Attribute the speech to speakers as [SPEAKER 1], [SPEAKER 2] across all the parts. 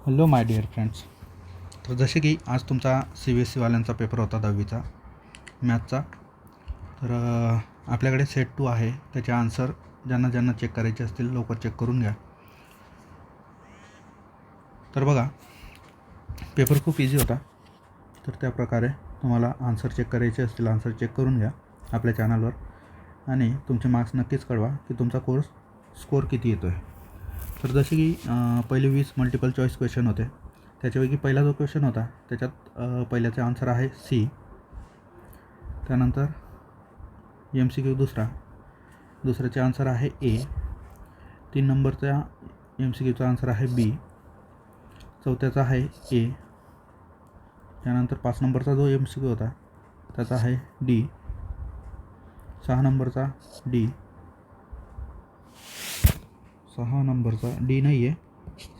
[SPEAKER 1] Hello my dear friends. तर जसे की आज तुमचा CBSE वाल्यांचा पेपर होता 10वीचा मॅथचा. तर आपल्याकडे सेट 2 आहे. त्याचे आन्सर ज्यांना चेक करायचे असतील लवकर चेक करून घ्या. तर बघा, पेपर खूप इझी होता. तर त्याप्रकारे तुम्हाला आन्सर चेक करायचे असतील आन्सर चेक करून घ्या आपल्या चॅनलवर आणि तुमचे मार्क्स नक्कीच कळवा की तुमचा कोर्स स्कोअर किती येतो आहे. तर जसे की पहिले 20 मल्टिपल चॉईस क्वेश्चन होते. त्याच्यापैकी पहिला जो क्वेश्चन होता त्याच्यात पहिल्याचे आन्सर आहे सी. त्यानंतर MCQ दुसऱ्याचे आन्सर आहे ए. 3 नंबरचा MCQचा आन्सर आहे बी. चौथ्याचा आहे ए. त्यानंतर 5 नंबरचा जो MCQ होता त्याचा आहे डी. 6 नंबरचा डी. 6 नंबरचा डी नाही आहे,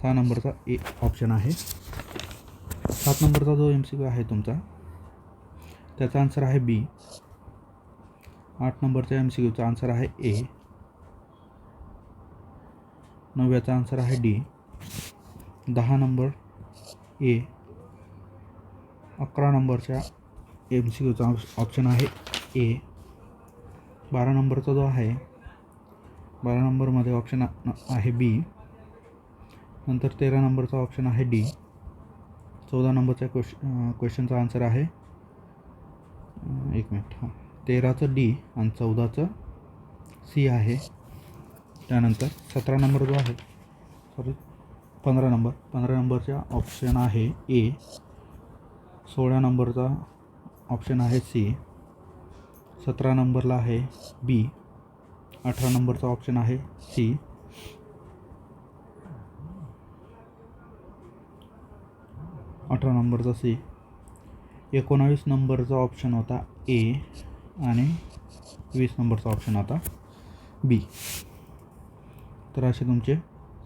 [SPEAKER 1] 6 नंबरचा ए ऑप्शन आहे. 7 नंबरचा जो MCQ आहे तुमचा त्याचा आन्सर आहे बी. 8 नंबरच्या MCQचा आन्सर आहे ए. 9व्याचा आन्सर आहे डी. 10 number A. 11 नंबरच्या MCQचा ऑप्शन आहे ए. 12 नंबरचा जो आहे 12 नंबरमध्ये ऑप्शन आहे बी. नंतर 13 नंबरचा ऑप्शन आहे डी. 14 नंबरच्या क्वेश्चनचा आन्सर आहे 13चं डी आणि 14चं सी आहे. त्यानंतर 17 नंबर जो आहे 15 नंबरचा ऑप्शन आहे ए. 16 नंबरचा ऑप्शन आहे सी. 17 नंबरला आहे बी. 18 नंबरचा ऑप्शन आहे सी. 18 नंबरचा सी. 19 नंबरचा ऑप्शन होता ए आणि 20 नंबरचा ऑप्शन होता बी. तर असे तुमचे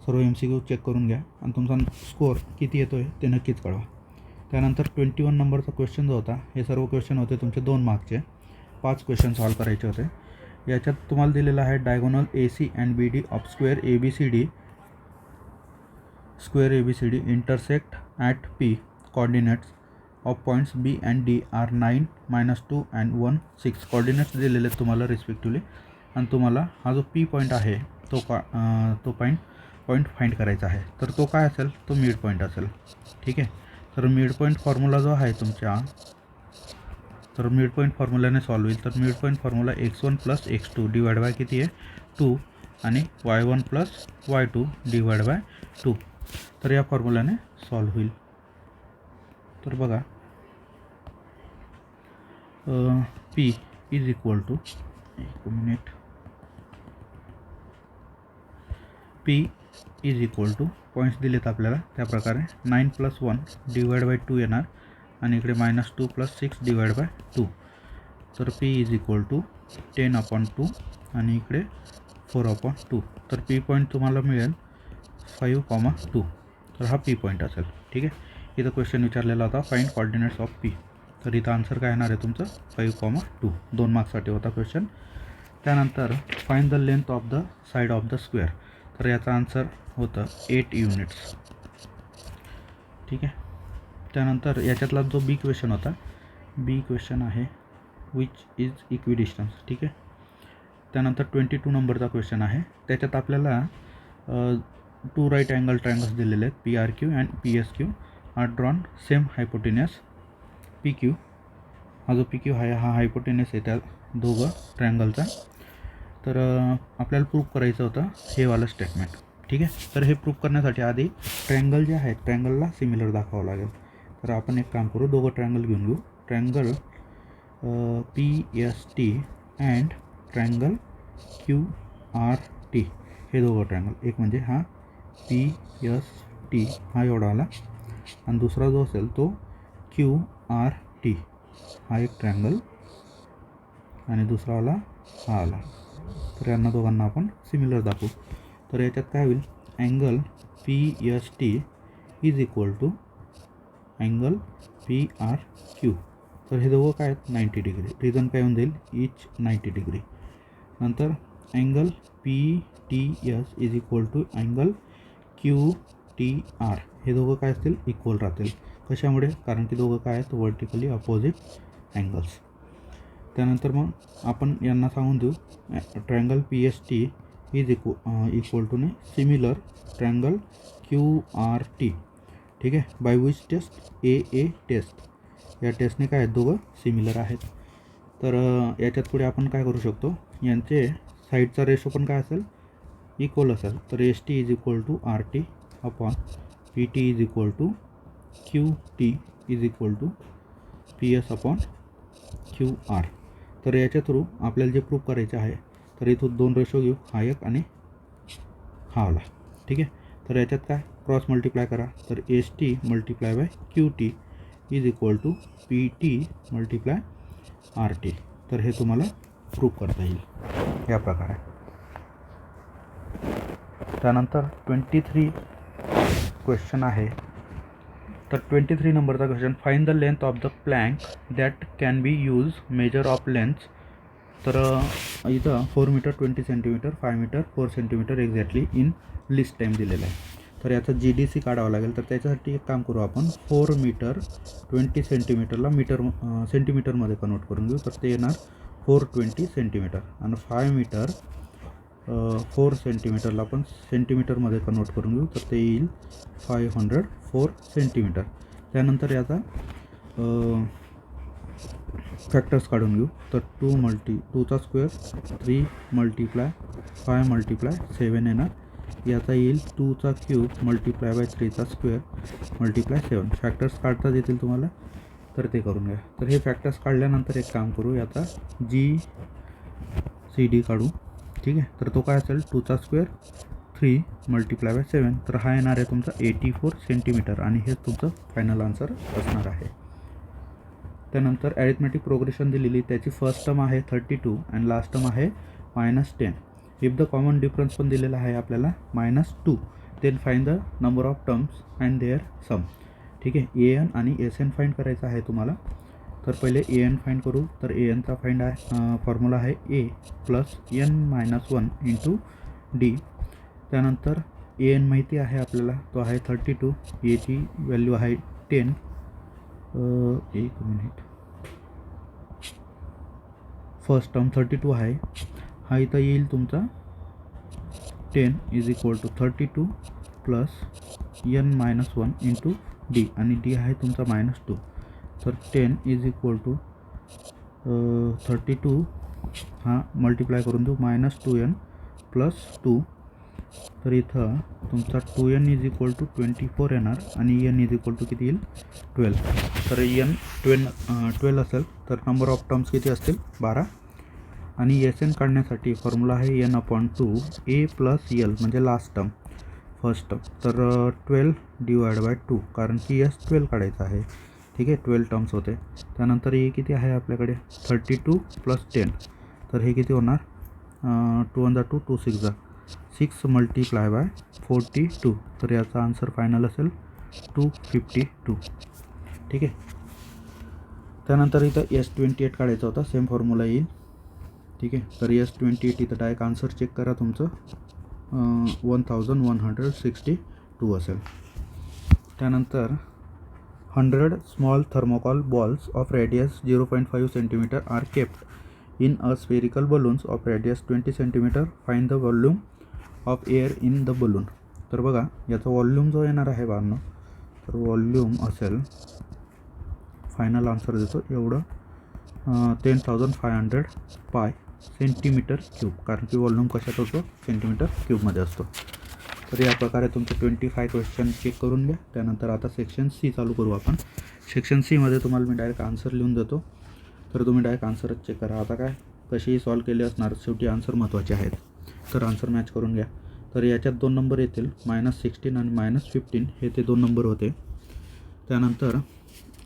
[SPEAKER 1] सर्व MCQ चेक करून घ्या आणि तुमचा स्कोअर किती येतो आहे ते नक्कीच कळवा. त्यानंतर 21 नंबरचा क्वेश्चन जो होता, हे सर्व क्वेश्चन होते तुमचे 2 मार्कचे. 5 क्वेश्चन सॉल्व करायचे होते. याच्यात तुम्हाला दिलेला आहे diagonal AC and BD of square ABCD intersect at P. Coordinates of points B and D are 9, -2 and 1, 6. Coordinates दिलेले आहेत तुम्हाला रिस्पेक्टिव्हली आणि तुम्हाला हा जो P पॉईंट आहे तो पॉईंट फाइंड करायचा आहे. तर तो काय असेल, तो मिड पॉईंट असेल. ठीक आहे. तर मिड पॉईंट फॉर्म्युला जो आहे तुमच्या, तर मिड पॉईंट फॉर्म्युलाने सॉल्व होईल. तर mid point formula x1 + x2 divide by किती आहे 2 आणि y1 + y2 डिवाइड बाय 2. तर या फॉर्म्युलाने सॉल्व होईल. तर बघा, P is equal to points दिलेत आपल्याला त्याप्रकारे 9 + 1 डिवाइड बाय 2 येणार आणि इकडे -2 + 6 डिवाइड बाय 2. तर P इज इक्वल टू 10/2 आणि इकडे 4/2. तर P पॉईंट तुम्हाला मिळेल 5,2. तर हा P पॉईंट असेल. ठीक आहे. इथं क्वेश्चन विचारलेला होता फाइंड कोऑर्डिनेट्स ऑफ P. तर इथं आन्सर काय येणार आहे तुमचं 5,2. 2 मार्क्ससाठी होता क्वेश्चन. त्यानंतर find the length of the side of the square. तर याचा आन्सर होतं 8 युनिट्स. ठीक आहे. त्यानंतर याच्यातला जो बी क्वेश्चन होता, बी क्वेश्चन आहे विच इज इक्विडिस्टन्स. ठीक आहे. त्यानंतर 22 नंबरचा क्वेश्चन आहे. त्याच्यात आपल्याला 2 राईट अँगल ट्रायंगल्स दिलेले आहेत PRQ and PSQ are drawn same hypotenuse PQ. हा जो PQ आहे हा हायपोटेनियस आहे त्या दोघं ट्रायंगलचा. तर आपल्याला प्रूफ करायचं होतं हे वालं स्टेटमेंट. ठीक आहे. तर हे प्रूफ करण्यासाठी आधी ट्रायंगल जे आहेत ट्रायंगलला सिमिलर दाखवावं लागेल. तर आपण एक काम करू, दोघं ट्रायंगल घेऊन घेऊ. Triangle PST and triangle QRT. हे दोघं ट्रायंगल, एक म्हणजे हा PST हा एवढा आला आणि दुसरा जो असेल तो QRT हा एक ट्रायंगल आणि दुसरावाला हा आला. तर यांना दोघांना आपण सिमिलर दाखवू. तर याच्यात काय होईल, angle PST is equal to angle PRQ. तर हे दोघं काय आहेत 90 डिग्री. रिझन काय होऊन जाईल, इच 90 डिग्री. नंतर angle PTS is equal to angle QTR. हे दोघं काय असतील इक्वल राहतील. कशामुळे? कारण की दोघं काय आहेत वर्टिकली अपोजिट अँगल्स. त्यानंतर मग आपण यांना सांगून देऊ triangle PST is equal to ने सिमिलर ट्रायंगल QRT. ठीक आहे. By which test? AA test. या टेस्टने काय आहेत दोघं सिमिलर आहेत. तर याच्यात पुढे आपण काय करू शकतो, यांचे साईडचा रेशो पण काय असेल इक्वल असेल. तर ST is equal to RT upon PT is equal to QT is equal to PS upon QR. तर याच्या थ्रू आपल्याला जे प्रूफ करायचे आहे, तर इथून 2 रेशो घेऊ, हा एक आणि हा वाला. ठीक आहे. तर याच्यात काय क्रॉस मल्टिप्लाय करा. तर ST multiply by QT is equal to PT multiply RT. तर हे तुम्हाला प्रूफ करता येईल या प्रकारे. त्यानंतर 23 क्वेश्चन आहे. तर 23 नंबरचा question, find the length of the plank that can be use measure of length. तर इथं 4 metre 20 centimetre, 5 metre 4 centimetre exactly in least time दिलेला आहे. तर याचा GDC काढावा लागेल. तर त्याच्यासाठी एक काम करू आपण, 4 मीटर 20 सेंटीमीटरला सेंटीमीटरमध्ये कन्वर्ट करून घेऊ. तर ते येणार 420 सेंटीमीटर. आणि 5 मीटर 4 सेंटीमीटरला आपण सेंटीमीटरमध्ये कन्वर्ट करून घेऊ. तर ते येईल 504 सेंटीमीटर. त्यानंतर याचा फॅक्टर्स काढून घेऊ. तर 2चा स्क्वेअर 3 मल्टिप्लाय 5 मल्टिप्लाय 7 येणार. याचा येईल 2चा क्यूब मल्टिप्लाय बाय 3चा स्क्वेअर मल्टिप्लाय 7. फॅक्टर्स काढताच येतील तुम्हाला, तर ते करून घ्या. तर हे फॅक्टर्स काढल्यानंतर एक काम करू, याचा GCD काढू. ठीक आहे. तर तो काय असेल 2चा स्क्वेअर 3 मल्टिप्लाय बाय 7. तर हा येणार आहे तुमचा 84 सेंटीमीटर आणि हेच तुमचं फायनल आन्सर असणार आहे. त्यानंतर ॲरिथमॅटिक प्रोग्रेशन दिलेली, त्याची फर्स्ट टर्म आहे 32 आणि लास्ट टर्म आहे -10. इफ द कॉमन डिफरन्स पण दिलेला आहे आपल्याला -2, then find the number of terms and their sum. ठीक आहे. AN आणि SN फाइंड करायचं आहे तुम्हाला. तर पहिले AN फाइंड करू. तर ANचा फाइंड आहे फॉर्म्युला आहे A plus N-1 into D. त्यानंतर AN माहिती आहे आपल्याला, तो आहे 32. याची व्हॅल्यू आहे 10. एक मिनिट, फर्स्ट टर्म 32 आहे. हा इथं येईल तुमचा 10 is equal to 32 plus N-1 into D आणि D आहे तुमचा -2. तर 10 इज इक्वल टू 32 हा मल्टिप्लाय करून देऊ -2N प्लस 2. तर इथं तुमचा 2N इज इक्वल टू 24 येणार आणि N इज इक्वल टू किती येईल 12. तर N 12 असेल तर नंबर ऑफ टर्म्स किती असतील 12. आणि SN काढण्यासाठी फॉर्म्युला आहे N/2 A प्लस L म्हणजे लास्ट टर्म फर्स्ट टर्म. तर 12 डिवाइड बाय 2 कारण की S 12 काढायचं आहे. ठीक आहे. 12 टर्म्स होते. त्यानंतर हे किती आहे आपल्याकडे 32 प्लस 10. तर हे किती होणार 2 × 2 2 6 6 मल्टिप्लाय बाय 42. तर याचा आन्सर फायनल असेल 252. ठीक आहे. त्यानंतर इथं S28 काढायचा होता, सेम फॉर्म्युला येईल. ठीक आहे. तर S28 इथं डायरेक्ट आन्सर चेक करा तुमचं 1162 असेल. त्यानंतर 100 small thermocol balls of radius 0.5 centimetre are kept in a spherical balloons of radius 20 centimetre. Find the volume of air in the balloon. तर बघा याचा व्हॉल्यूम जो येणार आहे बांधणं, तर व्हॉल्यूम असेल, फायनल आन्सर देतो एवढं 10,500 पाय सेंटीमीटर क्यूब. कारण की व्हॉल्यूम कशात होतो सेंटीमीटर क्यूबमध्ये असतो. तर या प्रकारे तुमचे 25 क्वेश्चन चेक करून घ्या. त्यानंतर आता सेक्शन C चालू करू आपण. सेक्शन Cमध्ये तुम्हाला मी डायरेक्ट आन्सर लिहून देतो, तर तुम्ही डायरेक्ट आन्सरच चेक करा. आता काय कशीही सॉल्व केले असणार, शेवटी आन्सर महत्त्वाचे आहेत. तर आन्सर मॅच करून घ्या. तर याच्यात 2 नंबर येतील -16 आणि -15 हे ते 2 नंबर होते. त्यानंतर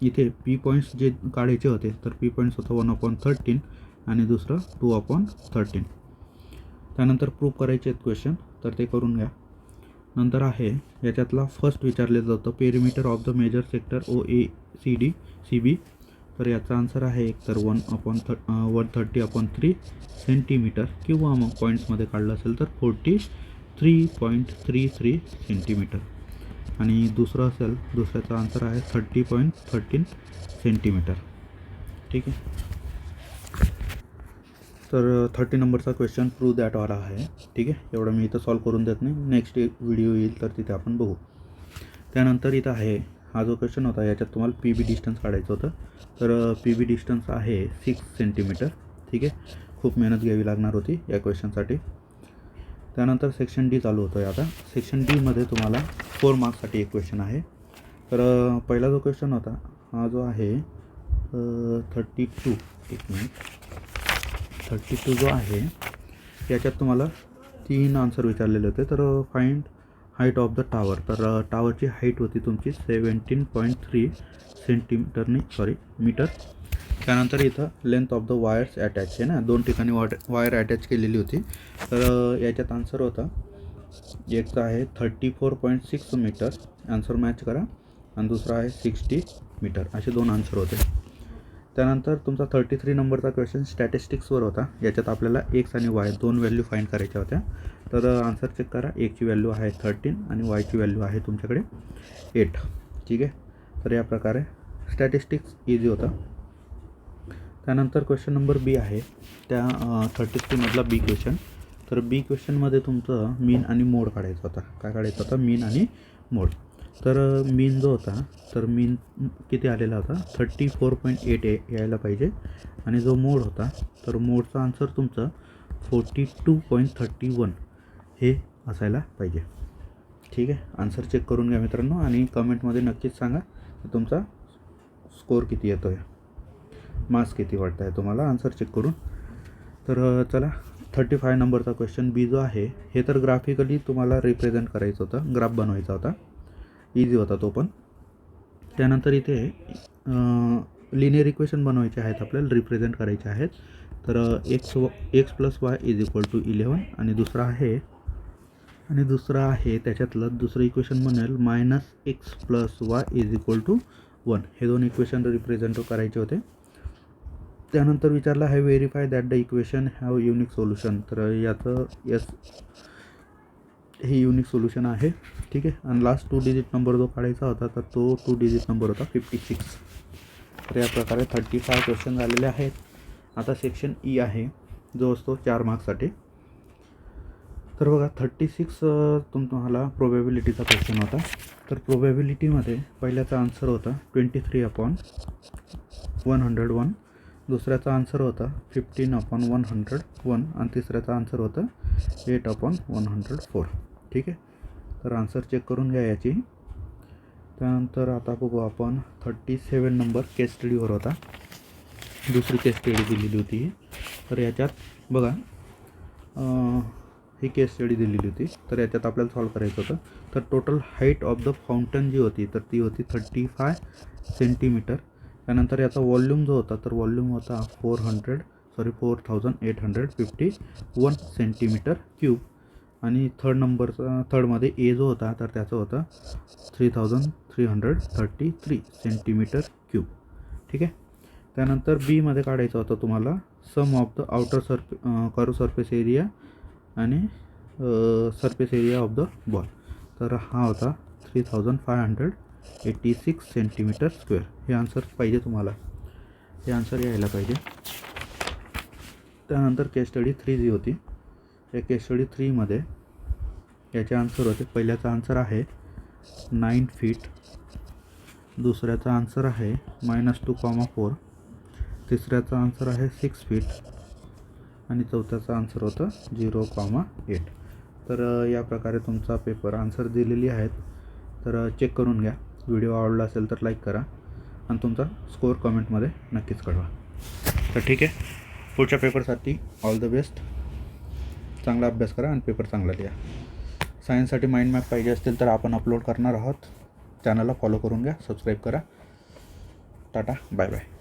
[SPEAKER 1] इथे P पॉईंट्स जे काढायचे होते, तर P पॉईंट्स होतं 1/13 आणि दुसरं 2/13. त्यानंतर प्रूफ करायचे आहेत क्वेश्चन, तर ते करून घ्या. नंतर आहे याच्यातला फर्स्ट विचारले जातं perimeter of the major sector OACD CB. तर याचा आन्सर आहे एक तर 130/3 सेंटीमीटर किंवा मग पॉईंट्समध्ये काढलं असेल तर 43.33 सेंटीमीटर. आणि दुसरं असेल, दुसऱ्याचा आन्सर आहे 30.13 सेंटीमीटर. ठीक आहे. तर 30 नंबरचा क्वेश्चन प्रूव्ह दॅट वाला आहे. ठीक आहे. एवढं मी इथं सॉल्व करून देत नाही, नेक्स्ट व्हिडिओ येईल तर तिथे आपण बघू. त्यानंतर इथं आहे, हा जो क्वेश्चन होता याच्यात तुम्हाला पी बी डिस्टन्स काढायचं होतं. तर पी बी डिस्टन्स आहे 6 सेंटीमीटर. ठीक आहे. खूप मेहनत घ्यावी लागणार होती या क्वेश्चनसाठी. त्यानंतर सेक्शन डी चालू होतं आहे. आता सेक्शन डीमध्ये तुम्हाला 4 मार्क्ससाठी एक क्वेश्चन आहे. तर पहिला जो क्वेश्चन होता हा जो आहे 32, एक मिनिट, 32 जो आहे याच्यात तुम्हाला 3 आन्सर विचारलेले होते. तर find height of the tower. तर टावरची हाईट होती तुमची 17.3 मीटर. त्यानंतर इथं length of the wires attach आहे ना, 2 ठिकाणी वायर अटॅच केलेली होती. तर याच्यात आन्सर होता, एकचा आहे 34.6 मीटर, आन्सर मॅच करा, आणि दुसरा आहे 60 मीटर. असे 2 आन्सर होते. त्यानंतर तुमचा 33 नंबरचा क्वेश्चन स्टॅटिस्टिक्सवर होता. याच्यात आपल्याला एक्स आणि वाय 2 व्हॅल्यू फाईंड करायच्या होत्या. तर आन्सर चेक करा. एक्सची व्हॅल्यू आहे 13 आणि वायची व्हॅल्यू आहे तुमच्याकडे 8. ठीक आहे. तर या प्रकारे स्टॅटिस्टिक्स इझी होता. त्यानंतर क्वेश्चन नंबर बी आहे, त्या 33मधला बी क्वेश्चन. तर बी क्वेश्चनमध्ये तुमचं मीन आणि मोड काढायचा होता. काय काढायचा होता? मीन आणि मोड. तर मीन जो होता, तर मीन किती आलेला होता? 34.8 यायला पाहिजे. आणि जो मोड होता, तर मोडचा आन्सर तुमचं 42.31 हे असायला पाहिजे. ठीक आहे. आन्सर चेक करून घ्या मित्रांनो, आणि कमेंटमध्ये नक्कीच सांगा की तुमचा स्कोअर किती येतो आहे, मार्क्स किती वाटत आहे तुम्हाला आन्सर चेक करून. तर चला, 35 नंबरचा क्वेश्चन बी जो आहे, हे तर ग्राफिकली तुम्हाला रिप्रेझेंट करायचं होतं, ग्राफ बनवायचा होता. इझी होता तो पण. त्यानंतर इथे लिनियर इक्वेशन बनवायचे आहेत, आपल्याला रिप्रेझेंट करायचे आहेत. तर x plus y is equal to 11, आणि दुसरा आहे त्याच्यातलं दुसरं इक्वेशन बनेल -x plus y is equal to 1. हे 2 इक्वेशन रिप्रेझेंट करायचे होते. त्यानंतर विचारलं आहे verify that the equation have unique solution. तर याचं हे युनिक सोल्युशन आहे. ठीक आहे. आणि लास्ट 2 डिजिट नंबर जो काढायचा होता, तर तो 2 डिजिट नंबर होता 56. तर या प्रकारे 35 क्वेश्चन झालेले आहेत. आता सेक्शन ई आहे, जो असतो 4 मार्क्ससाठी. तर बघा, 36 तुम्हाला प्रोबॅबिलिटीचा क्वेश्चन होता. तर प्रोबॅबिलिटीमध्ये पहिल्याचा आन्सर होता 23/101, दुसऱ्याचा आन्सर होता 15/101, आणि तिसऱ्याचा आन्सर होता 8/104. ठीक आहे. तर आन्सर चेक करून घ्या याची. त्यानंतर आता बघू आपण 37 नंबर केस स्टडीवर होता. दुसरी केस स्टडी दिलेली होती. तर याच्यात बघा, ही केस स्टडी दिलेली होती. तर याच्यात आपल्याला सॉल्व करायचं होतं. तर total height of the fountain जी होती, तर ती होती 35 सेंटीमीटर. त्यानंतर याचा वॉल्यूम जो होता, तर वॉल्यूम होता 4851 सेंटीमीटर क्यूब. आणि थर्डमध्ये ए जो होता, तर त्याचं होतं 3333 सेंटीमीटर क्यूब. ठीक आहे. त्यानंतर बीमध्ये काढायचं होतं तुम्हाला sum of the outer curve surface area आणि surface area of the ball. तर हा होता 3586 सेंटीमीटर स्क्वेअर. हे आन्सर पाहिजे तुम्हाला, हे आन्सर यायला पाहिजे. त्यानंतर केस स्टडी 3 जी होती, या केस स्टडी 3मध्ये याचे आन्सर होते. पहिल्याचा आन्सर आहे 9 फीट, दुसऱ्याचा आन्सर आहे -2,4, तिसऱ्याचा आन्सर आहे 6 फीट, आणि चौथ्याचा आन्सर होतं 0,8. तर या प्रकारे तुमचा पेपर आन्सर दिलेली आहेत. तर चेक करून घ्या. व्हिडिओ आवडला असेल तर लाईक करा, आणि तुमचा स्कोअर कमेंटमध्ये नक्कीच कळवा. तर ठीक आहे, पुढच्या पेपरसाठी ऑल द बेस्ट. चांगला अभ्यास करा आणि पेपर चांगला लिहा. सायन्ससाठी माइंड मॅप पाहिजे असतील तर आपण अपलोड करणार आहोत. चॅनलला फॉलो करून घ्या, सबस्क्राईब करा. Tata, bye bye.